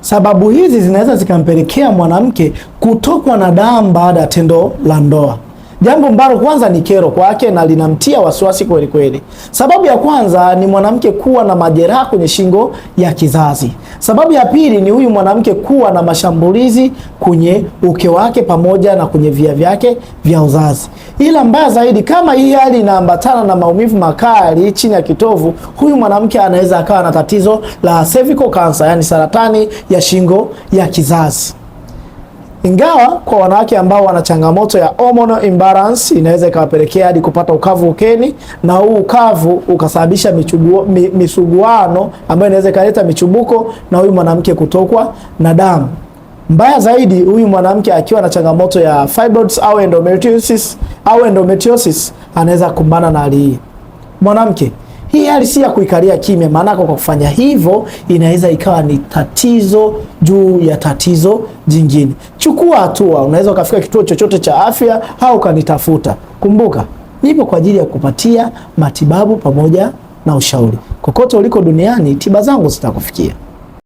Sababu hizi zinaweza zikampelekea mwanamke kutokwa na damu baada ya tendo la ndoa. Jambo ambalo kwanza ni kero kwake na linamtia wasiwasi kweli kweli. Sababu ya kwanza ni mwanamke kuwa na majeraha kwenye shingo ya kizazi. Sababu ya pili ni huyu mwanamke kuwa na mashambulizi kwenye uke wake pamoja na kwenye via vyake vya uzazi. Ila mbaya zaidi, kama hii hali inaambatana na maumivu makali chini ya kitovu, huyu mwanamke anaweza akawa na tatizo la cervical cancer, yani saratani ya shingo ya kizazi. Ingawa kwa wanawake ambao wana changamoto ya hormonal imbalance inaweza ikawapelekea hadi kupata ukavu ukeni, na huu ukavu ukasababisha misuguano ambayo inaweza ikaleta michubuko na huyu mwanamke kutokwa na damu. Mbaya zaidi, huyu mwanamke akiwa na changamoto ya fibroids au endometriosis anaweza kumbana na hali hii. Mwanamke, hii hali si ya kuikalia kimya, maana kwa kufanya hivyo inaweza ikawa ni tatizo juu ya tatizo jingine. Chukua hatua, unaweza ukafika kituo chochote cha afya au ukanitafuta. Kumbuka, nipo kwa ajili ya kupatia matibabu pamoja na ushauri. Kokote uliko duniani, tiba zangu zitakufikia.